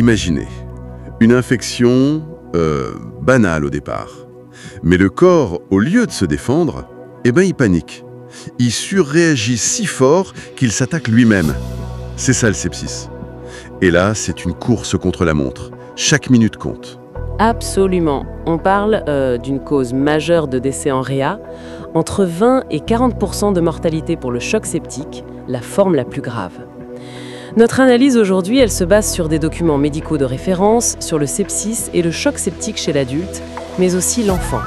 Imaginez, une infection banale au départ. Mais le corps, au lieu de se défendre, il panique. Il surréagit si fort qu'il s'attaque lui-même. C'est ça le sepsis. Et là, c'est une course contre la montre. Chaque minute compte. Absolument. On parle d'une cause majeure de décès en réa. Entre 20 et 40% de mortalité pour le choc septique, la forme la plus grave. Notre analyse aujourd'hui, elle se base sur des documents médicaux de référence, sur le sepsis et le choc septique chez l'adulte, mais aussi l'enfant.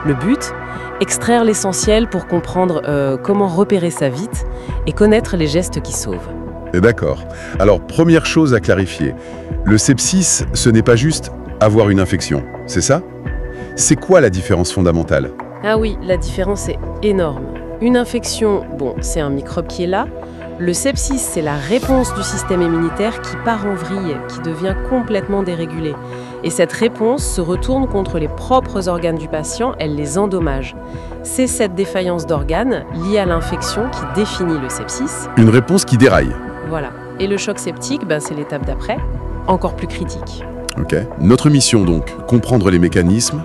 Le but, extraire l'essentiel pour comprendre comment repérer ça vite et connaître les gestes qui sauvent. D'accord. Alors, première chose à clarifier. Le sepsis, ce n'est pas juste avoir une infection, c'est ça? C'est quoi la différence fondamentale? Ah oui, la différence est énorme. Une infection, bon, c'est un microbe qui est là. Le sepsis, c'est la réponse du système immunitaire qui part en vrille, qui devient complètement dérégulée. Et cette réponse se retourne contre les propres organes du patient, elle les endommage. C'est cette défaillance d'organes liée à l'infection qui définit le sepsis. Une réponse qui déraille. Voilà. Et le choc septique, c'est l'étape d'après, encore plus critique. Ok. Notre mission donc, comprendre les mécanismes,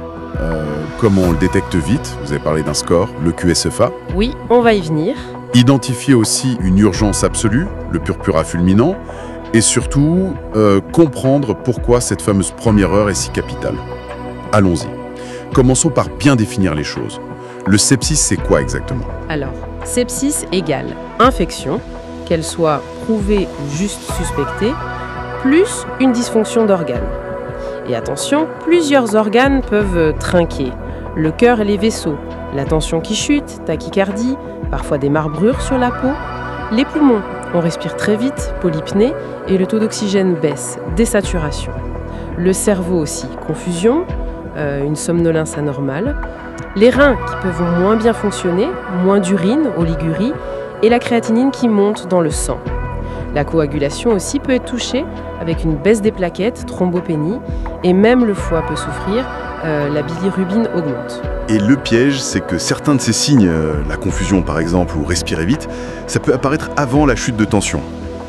comment on le détecte vite, vous avez parlé d'un score, le QSFA. Oui, on va y venir. Identifier aussi une urgence absolue, le purpura fulminant, et surtout comprendre pourquoi cette fameuse première heure est si capitale. Allons-y. Commençons par bien définir les choses. Le sepsis, c'est quoi exactement? Alors, sepsis égale infection, qu'elle soit prouvée ou juste suspectée, plus une dysfonction d'organes. Et attention, plusieurs organes peuvent trinquer. Le cœur et les vaisseaux, la tension qui chute, tachycardie, parfois des marbrures sur la peau. Les poumons, on respire très vite, polypnée, et le taux d'oxygène baisse, désaturation. Le cerveau aussi, confusion, une somnolence anormale. Les reins qui peuvent moins bien fonctionner, moins d'urine, oligurie, et la créatinine qui monte dans le sang. La coagulation aussi peut être touchée avec une baisse des plaquettes, thrombopénie, et même le foie peut souffrir, la bilirubine augmente. Et le piège, c'est que certains de ces signes, la confusion par exemple ou respirer vite, ça peut apparaître avant la chute de tension.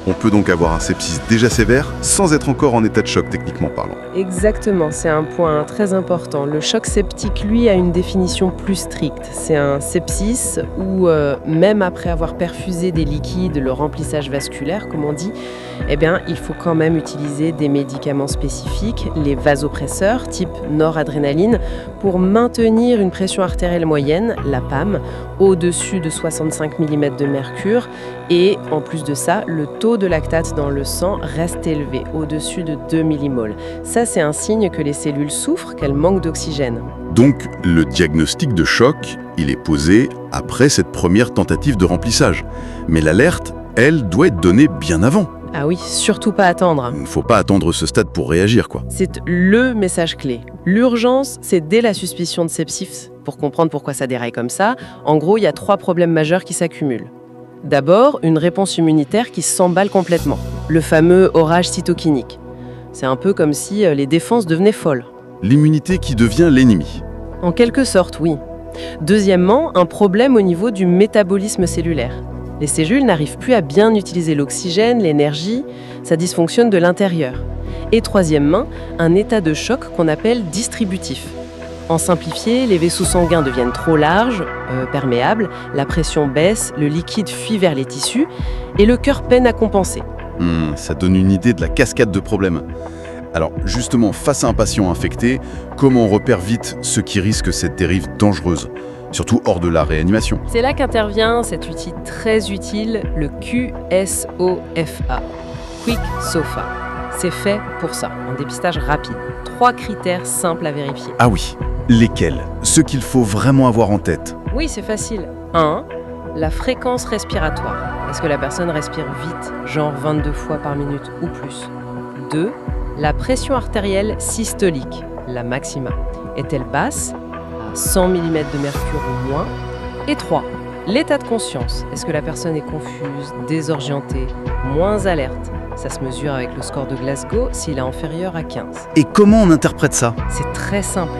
On peut donc avoir un sepsis déjà sévère sans être encore en état de choc techniquement parlant. Exactement, c'est un point très important. Le choc septique, lui, a une définition plus stricte. C'est un sepsis où, même après avoir perfusé des liquides, le remplissage vasculaire, comme on dit, il faut quand même utiliser des médicaments spécifiques, les vasopresseurs, type noradrénaline, pour maintenir une pression artérielle moyenne, la PAM, au-dessus de 65 mm de mercure. Et en plus de ça, le taux de lactate dans le sang reste élevé, au-dessus de 2 millimoles. Ça, c'est un signe que les cellules souffrent, qu'elles manquent d'oxygène. Donc, le diagnostic de choc, il est posé après cette première tentative de remplissage. Mais l'alerte, elle, doit être donnée bien avant. Ah oui, surtout pas attendre. Il ne faut pas attendre ce stade pour réagir, quoi. C'est le message clé. L'urgence, c'est dès la suspicion de sepsis. Pour comprendre pourquoi ça déraille comme ça, en gros, il y a 3 problèmes majeurs qui s'accumulent. D'abord, une réponse immunitaire qui s'emballe complètement. Le fameux orage cytokinique. C'est un peu comme si les défenses devenaient folles. L'immunité qui devient l'ennemi. En quelque sorte, oui. Deuxièmement, un problème au niveau du métabolisme cellulaire. Les cellules n'arrivent plus à bien utiliser l'oxygène, l'énergie, ça dysfonctionne de l'intérieur. Et troisièmement, un état de choc qu'on appelle distributif. En simplifié, les vaisseaux sanguins deviennent trop larges, perméables, la pression baisse, le liquide fuit vers les tissus et le cœur peine à compenser. Ça donne une idée de la cascade de problèmes. Alors justement, face à un patient infecté, comment on repère vite ceux qui risquent cette dérive dangereuse, surtout hors de la réanimation? C'est là qu'intervient cet outil très utile, le QSOFA, Quick SOFA. C'est fait pour ça, un dépistage rapide. 3 critères simples à vérifier. Ah oui, lesquels? Ceux qu'il faut vraiment avoir en tête? Oui, c'est facile. 1. La fréquence respiratoire. Est-ce que la personne respire vite, genre 22 fois par minute ou plus? 2. La pression artérielle systolique, la maxima. Est-elle basse, à 100 mm de mercure ou moins? Et 3. L'état de conscience. Est-ce que la personne est confuse, désorientée, moins alerte? Ça se mesure avec le score de Glasgow s'il est inférieur à 15. Et comment on interprète ça? C'est très simple.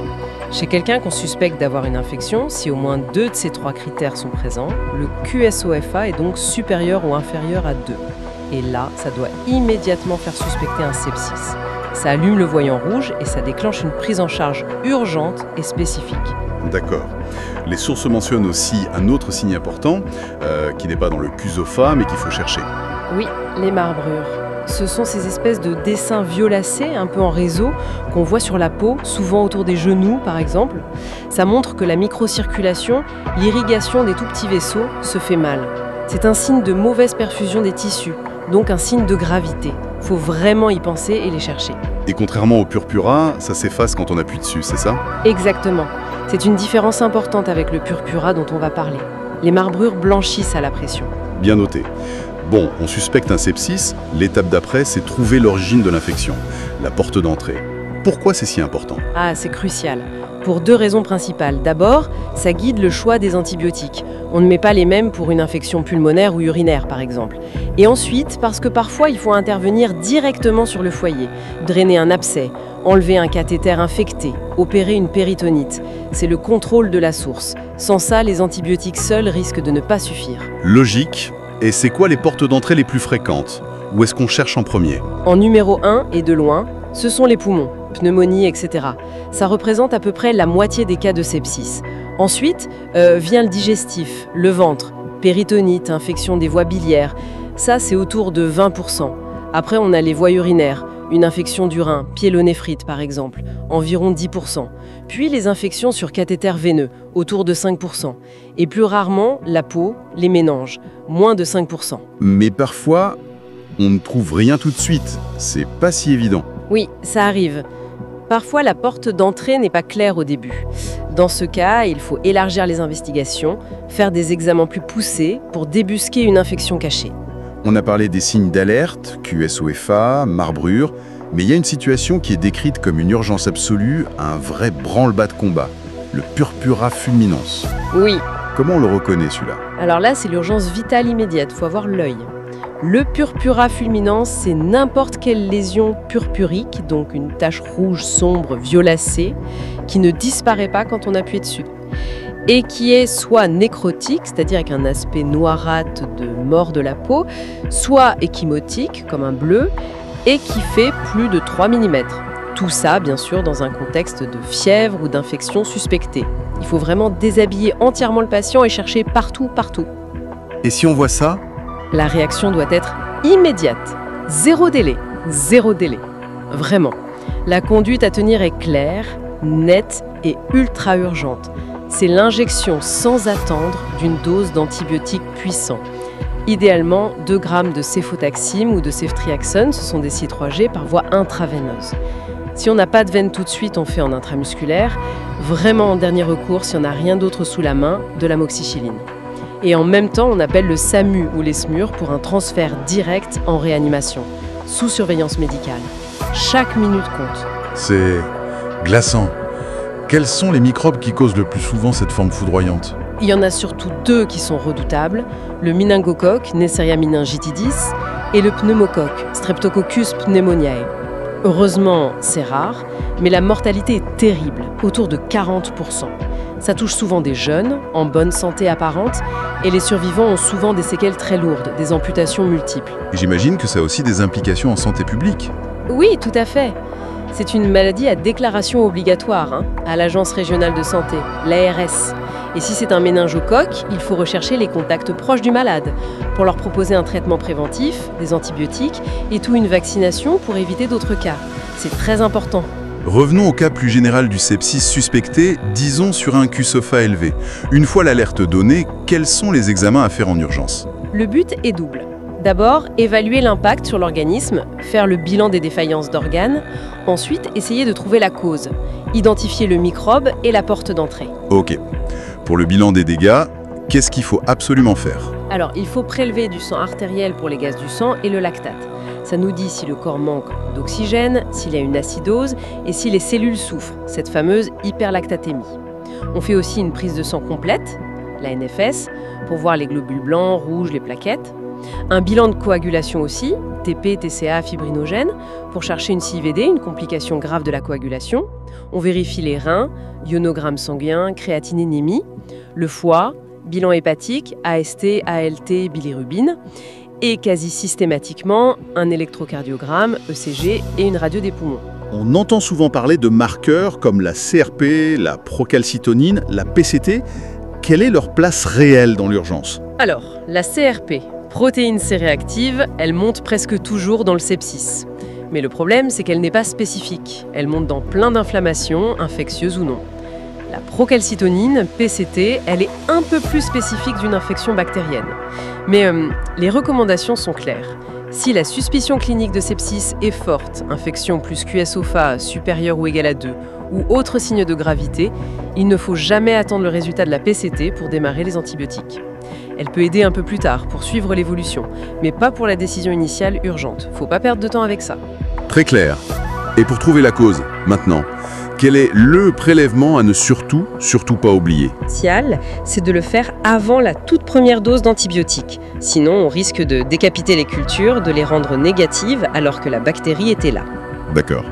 Chez quelqu'un qu'on suspecte d'avoir une infection, si au moins 2 de ces 3 critères sont présents, le QSOFA est donc supérieur ou inférieur à 2. Et là, ça doit immédiatement faire suspecter un sepsis. Ça allume le voyant rouge et ça déclenche une prise en charge urgente et spécifique. D'accord. Les sources mentionnent aussi un autre signe important, qui n'est pas dans le QSOFA, mais qu'il faut chercher. Oui, les marbrures. Ce sont ces espèces de dessins violacés, un peu en réseau, qu'on voit sur la peau, souvent autour des genoux par exemple. Ça montre que la microcirculation, l'irrigation des tout petits vaisseaux, se fait mal. C'est un signe de mauvaise perfusion des tissus, donc un signe de gravité. Faut vraiment y penser et les chercher. Et contrairement au purpura, ça s'efface quand on appuie dessus, c'est ça? Exactement. C'est une différence importante avec le purpura dont on va parler. Les marbrures blanchissent à la pression. Bien noté. Bon, on suspecte un sepsis. L'étape d'après, c'est trouver l'origine de l'infection, la porte d'entrée. Pourquoi c'est si important? Ah, c'est crucial. Pour 2 raisons principales. D'abord, ça guide le choix des antibiotiques. On ne met pas les mêmes pour une infection pulmonaire ou urinaire, par exemple. Et ensuite, parce que parfois, il faut intervenir directement sur le foyer, drainer un abcès, enlever un cathéter infecté, opérer une péritonite. C'est le contrôle de la source. Sans ça, les antibiotiques seuls risquent de ne pas suffire. Logique. Et c'est quoi les portes d'entrée les plus fréquentes? Où est-ce qu'on cherche en premier? En numéro 1, et de loin, ce sont les poumons, pneumonie, etc. Ça représente à peu près la moitié des cas de sepsis. Ensuite, vient le digestif, le ventre, péritonite, infection des voies biliaires. Ça, c'est autour de 20%. Après, on a les voies urinaires, une infection du rein, pyélonéphrite par exemple, environ 10%. Puis les infections sur cathéter veineux, autour de 5%. Et plus rarement, la peau, les méninges, moins de 5%. Mais parfois, on ne trouve rien tout de suite. C'est pas si évident. Oui, ça arrive. Parfois, la porte d'entrée n'est pas claire au début. Dans ce cas, il faut élargir les investigations, faire des examens plus poussés pour débusquer une infection cachée. On a parlé des signes d'alerte, QSOFA, marbrure, mais il y a une situation qui est décrite comme une urgence absolue, un vrai branle-bas de combat, le purpura fulminans. Oui, Comment on le reconnaît celui-là? alors là, c'est l'urgence vitale immédiate, faut avoir l'œil. Le purpura fulminans, c'est n'importe quelle lésion purpurique, donc une tache rouge sombre violacée, qui ne disparaît pas quand on appuie dessus. Et qui est soit nécrotique, c'est-à-dire avec un aspect noirâtre de mort de la peau, soit échymotique, comme un bleu, et qui fait plus de 3 mm. Tout ça, bien sûr, dans un contexte de fièvre ou d'infection suspectée. Il faut vraiment déshabiller entièrement le patient et chercher partout. Et si on voit ça? La réaction doit être immédiate. Zéro délai. Vraiment. La conduite à tenir est claire, nette et ultra urgente. C'est l'injection sans attendre d'une dose d'antibiotiques puissants. Idéalement, 2 grammes de céfotaxime ou de ceftriaxone, ce sont des C3G par voie intraveineuse. Si on n'a pas de veine tout de suite, on fait en intramusculaire. Vraiment en dernier recours, si on n'a rien d'autre sous la main, de l'amoxicilline. Et en même temps, on appelle le SAMU ou les SMUR pour un transfert direct en réanimation, sous surveillance médicale. Chaque minute compte. C'est glaçant. Quels sont les microbes qui causent le plus souvent cette forme foudroyante? Il y en a surtout 2 qui sont redoutables, le méningocoque, Neisseria meningitidis, et le pneumocoque, Streptococcus pneumoniae. Heureusement, c'est rare, mais la mortalité est terrible, autour de 40%. Ça touche souvent des jeunes, en bonne santé apparente, et les survivants ont souvent des séquelles très lourdes, des amputations multiples. Et j'imagine que ça a aussi des implications en santé publique. Oui, tout à fait. C'est une maladie à déclaration obligatoire à l'Agence régionale de santé, l'ARS. Et si c'est un méningocoque, il faut rechercher les contacts proches du malade pour leur proposer un traitement préventif, des antibiotiques et une vaccination pour éviter d'autres cas. C'est très important. Revenons au cas plus général du sepsis suspecté, disons sur un QSOFA élevé. Une fois l'alerte donnée, quels sont les examens à faire en urgence? Le but est double. D'abord, évaluer l'impact sur l'organisme, faire le bilan des défaillances d'organes. Ensuite, essayer de trouver la cause, identifier le microbe et la porte d'entrée. Ok. Pour le bilan des dégâts, qu'est-ce qu'il faut absolument faire? Alors, il faut prélever du sang artériel pour les gaz du sang et le lactate. Ça nous dit si le corps manque d'oxygène, s'il y a une acidose et si les cellules souffrent, cette fameuse hyperlactatémie. On fait aussi une prise de sang complète, la NFS, pour voir les globules blancs, rouges, les plaquettes. Un bilan de coagulation aussi, TP, TCA, fibrinogène, pour chercher une CIVD, une complication grave de la coagulation. On vérifie les reins, ionogramme sanguin, créatinémie, le foie, bilan hépatique, AST, ALT, bilirubine. et quasi systématiquement un électrocardiogramme, ECG et une radio des poumons. On entend souvent parler de marqueurs comme la CRP, la procalcitonine, la PCT. Quelle est leur place réelle dans l'urgence? Alors, la CRP, protéine C-réactive, elle monte presque toujours dans le sepsis. Mais le problème, c'est qu'elle n'est pas spécifique. Elle monte dans plein d'inflammations, infectieuses ou non. La procalcitonine, PCT, elle est un peu plus spécifique d'une infection bactérienne. Mais les recommandations sont claires. Si la suspicion clinique de sepsis est forte, infection plus QSOFA supérieure ou égale à 2, ou autre signe de gravité, il ne faut jamais attendre le résultat de la PCT pour démarrer les antibiotiques. Elle peut aider un peu plus tard pour suivre l'évolution, mais pas pour la décision initiale urgente. Faut pas perdre de temps avec ça. Très clair. Et pour trouver la cause, maintenant, quel est le prélèvement à ne surtout pas oublier? L'idéal, c'est de le faire avant la toute première dose d'antibiotiques. Sinon, on risque de décapiter les cultures, de les rendre négatives alors que la bactérie était là. D'accord.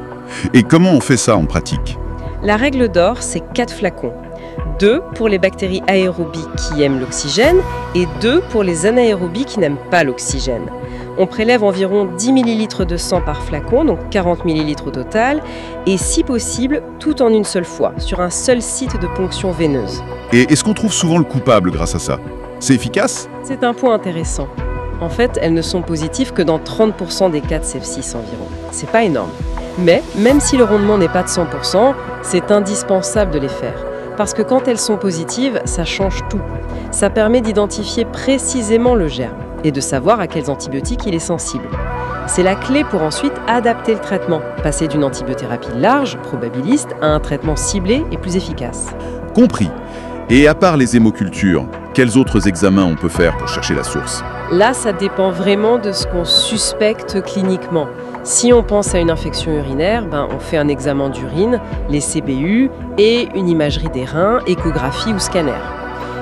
Et comment on fait ça en pratique? La règle d'or, c'est 4 flacons. 2 pour les bactéries aérobies qui aiment l'oxygène et 2 pour les anaérobies qui n'aiment pas l'oxygène. On prélève environ 10 ml de sang par flacon, donc 40 ml au total, et si possible, tout en une seule fois, sur un seul site de ponction veineuse. Et est-ce qu'on trouve souvent le coupable grâce à ça? C'est efficace? C'est un point intéressant. En fait, elles ne sont positives que dans 30% des cas de sepsis environ. C'est pas énorme. Mais, même si le rendement n'est pas de 100%, c'est indispensable de les faire. Parce que quand elles sont positives, ça change tout. Ça permet d'identifier précisément le germe et de savoir à quels antibiotiques il est sensible. C'est la clé pour ensuite adapter le traitement, passer d'une antibiothérapie large, probabiliste, à un traitement ciblé et plus efficace. Compris. Et à part les hémocultures, quels autres examens on peut faire pour chercher la source? Là, ça dépend vraiment de ce qu'on suspecte cliniquement. Si on pense à une infection urinaire, on fait un examen d'urine, les CBU et une imagerie des reins, échographie ou scanner.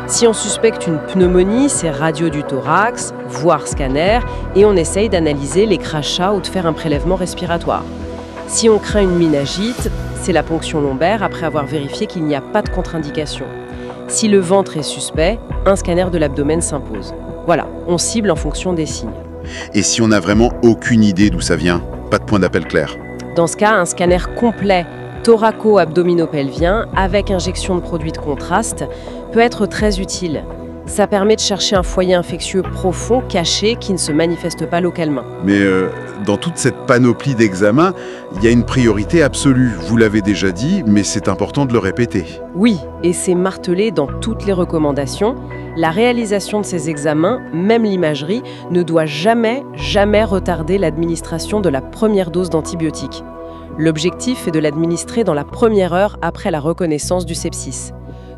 Si on suspecte une pneumonie, c'est radio du thorax, voire scanner, et on essaye d'analyser les crachats ou de faire un prélèvement respiratoire. Si on craint une méningite, c'est la ponction lombaire après avoir vérifié qu'il n'y a pas de contre-indication. Si le ventre est suspect, un scanner de l'abdomen s'impose. Voilà, on cible en fonction des signes. Et si on n'a vraiment aucune idée d'où ça vient, pas de point d'appel clair? Dans ce cas, un scanner complet thoraco-abdominopelvien avec injection de produits de contraste peut être très utile. Ça permet de chercher un foyer infectieux profond, caché, qui ne se manifeste pas localement. Mais dans toute cette panoplie d'examens, il y a une priorité absolue. Vous l'avez déjà dit, mais c'est important de le répéter. Oui, et c'est martelé dans toutes les recommandations. La réalisation de ces examens, même l'imagerie, ne doit jamais retarder l'administration de la première dose d'antibiotiques. L'objectif est de l'administrer dans la première heure après la reconnaissance du sepsis.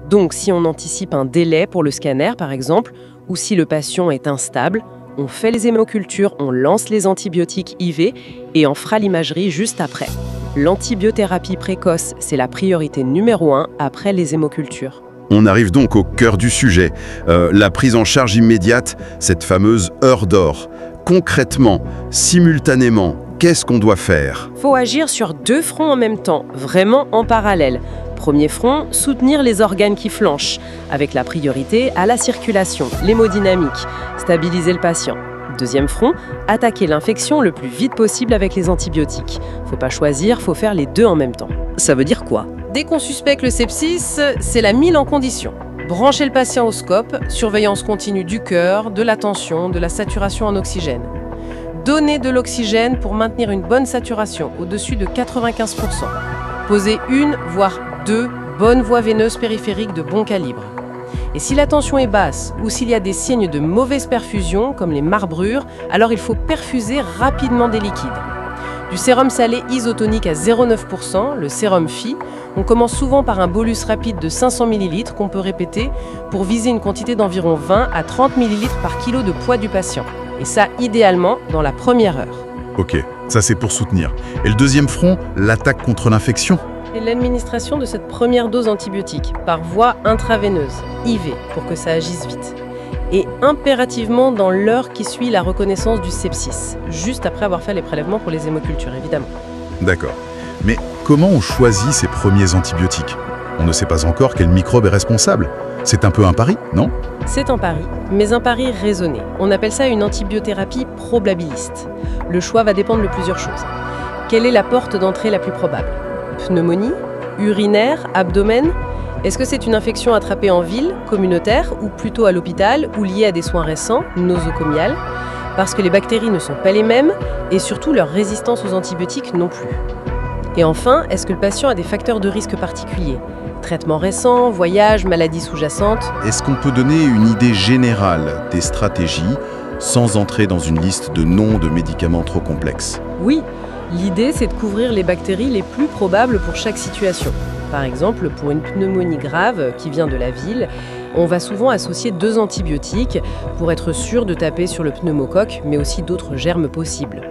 Donc, si on anticipe un délai pour le scanner, par exemple, ou si le patient est instable, on fait les hémocultures, on lance les antibiotiques IV et on fera l'imagerie juste après. L'antibiothérapie précoce, c'est la priorité numéro 1 après les hémocultures. On arrive donc au cœur du sujet, la prise en charge immédiate, cette fameuse heure d'or. Concrètement, simultanément, qu'est-ce qu'on doit faire? Faut agir sur 2 fronts en même temps, vraiment en parallèle. Premier front, soutenir les organes qui flanchent, avec la priorité à la circulation, l'hémodynamique, stabiliser le patient. Deuxième front, attaquer l'infection le plus vite possible avec les antibiotiques. Faut pas choisir, faut faire les 2 en même temps. Ça veut dire quoi? Dès qu'on suspecte le sepsis, c'est la mise en condition. Brancher le patient au scope, surveillance continue du cœur, de la tension, de la saturation en oxygène. Donner de l'oxygène pour maintenir une bonne saturation, au-dessus de 95%. Poser 1, voire 2 bonnes voies veineuses périphériques de bon calibre. Et si la tension est basse ou s'il y a des signes de mauvaise perfusion, comme les marbrures, alors il faut perfuser rapidement des liquides. Du sérum salé isotonique à 0,9%, le sérum Phi, on commence souvent par un bolus rapide de 500 ml qu'on peut répéter pour viser une quantité d'environ 20 à 30 ml par kilo de poids du patient. Et ça, idéalement, dans la première heure. Ok, ça c'est pour soutenir. Et le deuxième front, l'attaque contre l'infection? Et l'administration de cette première dose antibiotique par voie intraveineuse, IV, pour que ça agisse vite. Et impérativement dans l'heure qui suit la reconnaissance du sepsis, juste après avoir fait les prélèvements pour les hémocultures, évidemment. D'accord. Mais comment on choisit ces premiers antibiotiques? On ne sait pas encore quel microbe est responsable. C'est un peu un pari, non? C'est un pari, mais un pari raisonné. On appelle ça une antibiothérapie probabiliste. Le choix va dépendre de plusieurs choses. Quelle est la porte d'entrée la plus probable? Pneumonie? Urinaire? Abdomen? Est-ce que c'est une infection attrapée en ville, communautaire, ou plutôt à l'hôpital, ou liée à des soins récents, nosocomiales? Parce que les bactéries ne sont pas les mêmes, et surtout leur résistance aux antibiotiques non plus. Et enfin, est-ce que le patient a des facteurs de risque particuliers? Traitements récents, voyages, maladies sous-jacentes? Est-ce qu'on peut donner une idée générale des stratégies sans entrer dans une liste de noms de médicaments trop complexes? Oui, l'idée c'est de couvrir les bactéries les plus probables pour chaque situation. Par exemple, pour une pneumonie grave qui vient de la ville, on va souvent associer 2 antibiotiques pour être sûr de taper sur le pneumocoque, mais aussi d'autres germes possibles.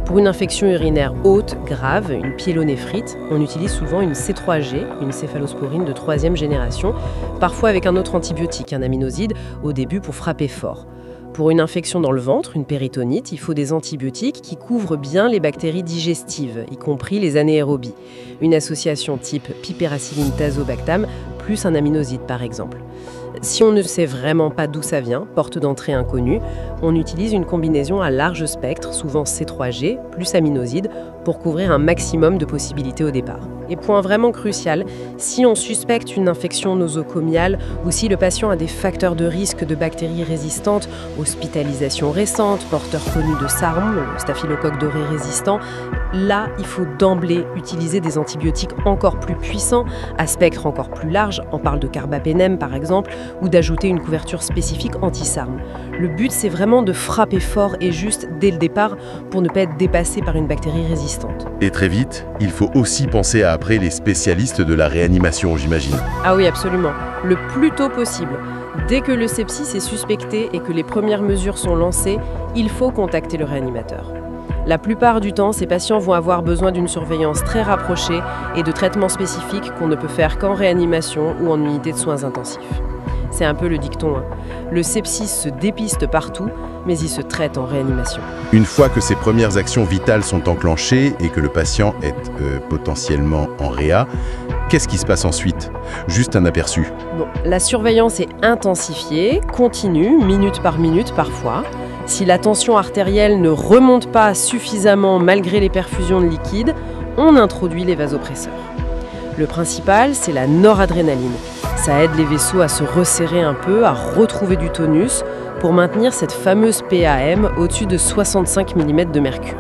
Pour une infection urinaire haute, grave, une pyélonéphrite, on utilise souvent une C3G, une céphalosporine de 3e génération, parfois avec un autre antibiotique, un aminoside, au début pour frapper fort. Pour une infection dans le ventre, une péritonite, il faut des antibiotiques qui couvrent bien les bactéries digestives, y compris les anaérobies. Une association type piperacilline tazobactam plus un aminoside par exemple. Si on ne sait vraiment pas d'où ça vient, porte d'entrée inconnue, on utilise une combinaison à large spectre, souvent C3G plus aminoside, pour couvrir un maximum de possibilités au départ. Et point vraiment crucial, si on suspecte une infection nosocomiale ou si le patient a des facteurs de risque de bactéries résistantes, hospitalisation récente, porteur connu de SARM, le staphylocoque doré résistant, là, il faut d'emblée utiliser des antibiotiques encore plus puissants, à spectre encore plus large, on parle de carbapénem par exemple, ou d'ajouter une couverture spécifique anti-SARM. Le but, c'est vraiment de frapper fort et juste dès le départ pour ne pas être dépassé par une bactérie résistante. Et très vite, il faut aussi penser à appeler les spécialistes de la réanimation, j'imagine. Ah oui, absolument. Le plus tôt possible. Dès que le sepsis est suspecté et que les premières mesures sont lancées, il faut contacter le réanimateur. La plupart du temps, ces patients vont avoir besoin d'une surveillance très rapprochée et de traitements spécifiques qu'on ne peut faire qu'en réanimation ou en unité de soins intensifs. C'est un peu le dicton, hein. Le sepsis se dépiste partout, mais il se traite en réanimation. Une fois que ces premières actions vitales sont enclenchées et que le patient est potentiellement en réa, qu'est-ce qui se passe ensuite? Juste un aperçu. Bon, la surveillance est intensifiée, continue, minute par minute parfois. Si la tension artérielle ne remonte pas suffisamment malgré les perfusions de liquide, on introduit les vasopresseurs. Le principal, c'est la noradrénaline. Ça aide les vaisseaux à se resserrer un peu, à retrouver du tonus pour maintenir cette fameuse PAM au-dessus de 65 mm de mercure.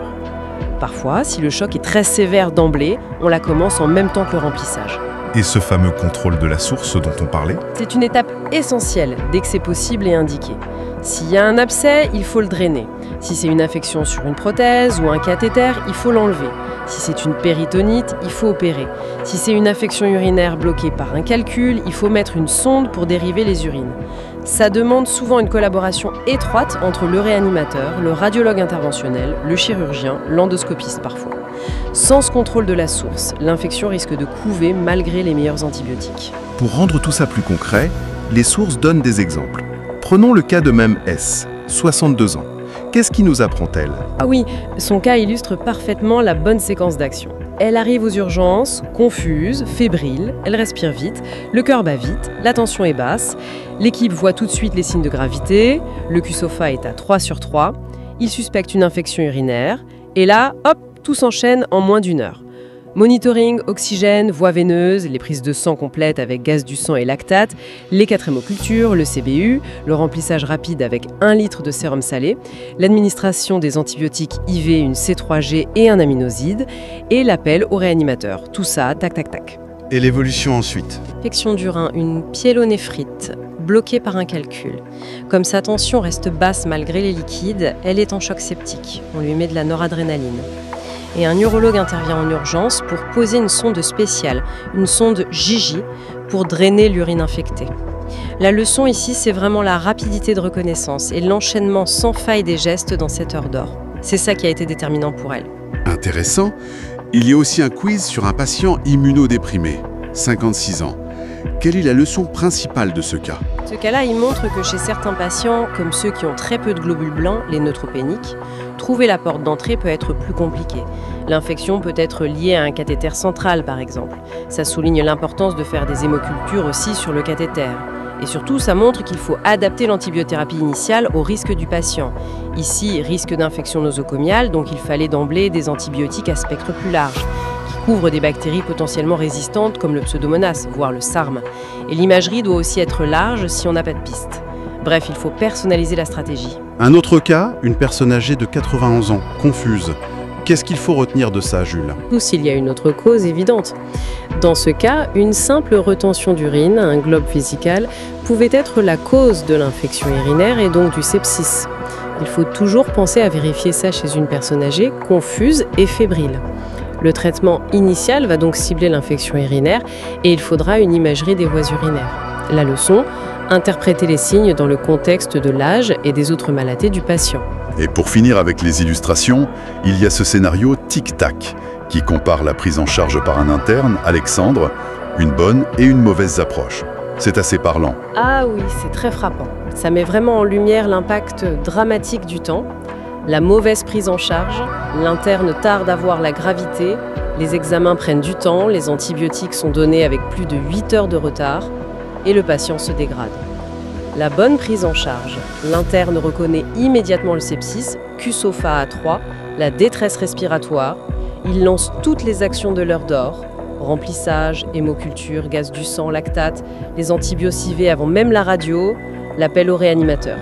Parfois, si le choc est très sévère d'emblée, on la commence en même temps que le remplissage. Et ce fameux contrôle de la source dont on parlait? C'est une étape essentielle dès que c'est possible et indiqué. S'il y a un abcès, il faut le drainer. Si c'est une infection sur une prothèse ou un cathéter, il faut l'enlever. Si c'est une péritonite, il faut opérer. Si c'est une infection urinaire bloquée par un calcul, il faut mettre une sonde pour dériver les urines. Ça demande souvent une collaboration étroite entre le réanimateur, le radiologue interventionnel, le chirurgien, l'endoscopiste parfois. Sans ce contrôle de la source, l'infection risque de couver malgré les meilleurs antibiotiques. Pour rendre tout ça plus concret, les sources donnent des exemples. Prenons le cas de Mme S, 62 ans. Qu'est-ce qui nous apprend-elle? Ah oui, son cas illustre parfaitement la bonne séquence d'action. Elle arrive aux urgences, confuse, fébrile, elle respire vite, le cœur bat vite, la tension est basse, l'équipe voit tout de suite les signes de gravité, le QSOFA est à 3 sur 3, il suspecte une infection urinaire, et là, hop, tout s'enchaîne en moins d'1 heure. Monitoring, oxygène, voie veineuse, les prises de sang complètes avec gaz du sang et lactate, les 4 hémocultures, le CBU, le remplissage rapide avec 1 litre de sérum salé, l'administration des antibiotiques IV, une C3G et un aminoside, et l'appel au réanimateur. Tout ça, tac tac tac. Et l'évolution ensuite? Infection du rein, une pyélonéphrite, bloquée par un calcul. Comme sa tension reste basse malgré les liquides, elle est en choc septique. On lui met de la noradrénaline. Et un urologue intervient en urgence pour poser une sonde spéciale, une sonde JJ, pour drainer l'urine infectée. La leçon ici, c'est vraiment la rapidité de reconnaissance et l'enchaînement sans faille des gestes dans cette heure d'or. C'est ça qui a été déterminant pour elle. Intéressant. Il y a aussi un quiz sur un patient immunodéprimé, 56 ans. Quelle est la leçon principale de ce cas? Ce cas-là, il montre que chez certains patients, comme ceux qui ont très peu de globules blancs, les neutropéniques, trouver la porte d'entrée peut être plus compliqué. L'infection peut être liée à un cathéter central, par exemple. Ça souligne l'importance de faire des hémocultures aussi sur le cathéter. Et surtout, ça montre qu'il faut adapter l'antibiothérapie initiale au risque du patient. Ici, risque d'infection nosocomiale, donc il fallait d'emblée des antibiotiques à spectre plus large, qui couvrent des bactéries potentiellement résistantes comme le Pseudomonas, voire le SARM. Et l'imagerie doit aussi être large si on n'a pas de piste. Bref, il faut personnaliser la stratégie. Un autre cas, une personne âgée de 91 ans, confuse. Qu'est-ce qu'il faut retenir de ça, Jules? Ou s'il y a une autre cause évidente. Dans ce cas, une simple retention d'urine, un globe vésical, pouvait être la cause de l'infection urinaire et donc du sepsis. Il faut toujours penser à vérifier ça chez une personne âgée, confuse et fébrile. Le traitement initial va donc cibler l'infection urinaire et il faudra une imagerie des voies urinaires. La leçon, interpréter les signes dans le contexte de l'âge et des autres maladies du patient. Et pour finir avec les illustrations, il y a ce scénario tic-tac, qui compare la prise en charge par un interne, Alexandre, une bonne et une mauvaise approche. C'est assez parlant. Ah oui, c'est très frappant. Ça met vraiment en lumière l'impact dramatique du temps, la mauvaise prise en charge, l'interne tarde à voir la gravité, les examens prennent du temps, les antibiotiques sont donnés avec plus de 8 heures de retard, et le patient se dégrade. La bonne prise en charge, l'interne reconnaît immédiatement le sepsis, QSOFA A3, la détresse respiratoire, il lance toutes les actions de l'heure d'or, remplissage, hémoculture, gaz du sang, lactate, les antibiotiques IV avant même la radio, l'appel au réanimateur.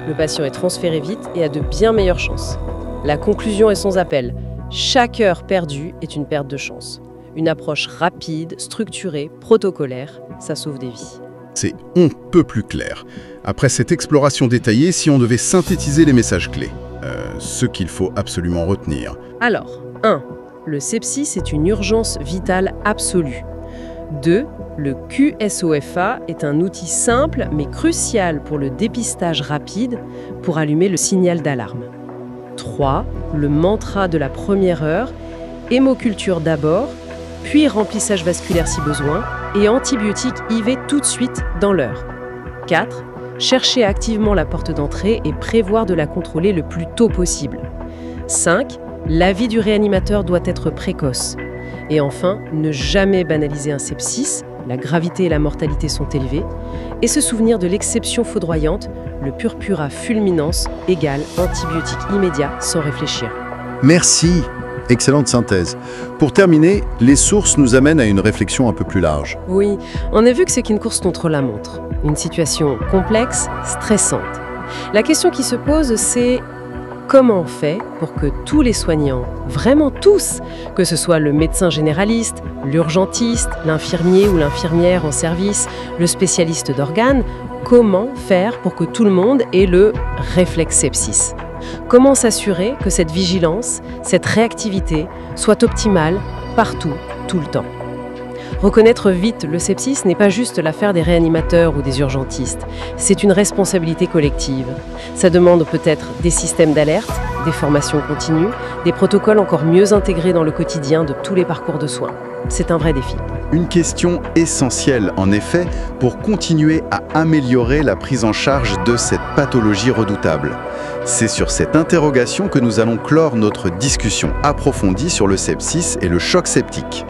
Le patient est transféré vite et a de bien meilleures chances. La conclusion est sans appel. Chaque heure perdue est une perte de chance. Une approche rapide, structurée, protocolaire, ça sauve des vies. C'est on peut plus clair. Après cette exploration détaillée, si on devait synthétiser les messages clés, ce qu'il faut absolument retenir. Alors, 1. Le sepsis est une urgence vitale absolue. 2. Le QSOFA est un outil simple mais crucial pour le dépistage rapide pour allumer le signal d'alarme. 3. Le mantra de la première heure, hémoculture d'abord, puis remplissage vasculaire si besoin, et antibiotiques IV tout de suite dans l'heure. 4. Chercher activement la porte d'entrée et prévoir de la contrôler le plus tôt possible. 5. L'avis du réanimateur doit être précoce. Et enfin, ne jamais banaliser un sepsis, la gravité et la mortalité sont élevées, et se souvenir de l'exception foudroyante, le purpura fulminans égale antibiotique immédiat sans réfléchir. Merci. Excellente synthèse. Pour terminer, les sources nous amènent à une réflexion un peu plus large. Oui, on a vu que c'est qu'une course contre la montre. Une situation complexe, stressante. La question qui se pose, c'est comment on fait pour que tous les soignants, vraiment tous, que ce soit le médecin généraliste, l'urgentiste, l'infirmier ou l'infirmière en service, le spécialiste d'organes, comment faire pour que tout le monde ait le réflexe sepsis ? Comment s'assurer que cette vigilance, cette réactivité soit optimale partout, tout le temps ? Reconnaître vite le sepsis n'est pas juste l'affaire des réanimateurs ou des urgentistes, c'est une responsabilité collective. Ça demande peut-être des systèmes d'alerte, des formations continues, des protocoles encore mieux intégrés dans le quotidien de tous les parcours de soins. C'est un vrai défi. Une question essentielle, en effet, pour continuer à améliorer la prise en charge de cette pathologie redoutable. C'est sur cette interrogation que nous allons clore notre discussion approfondie sur le sepsis et le choc septique.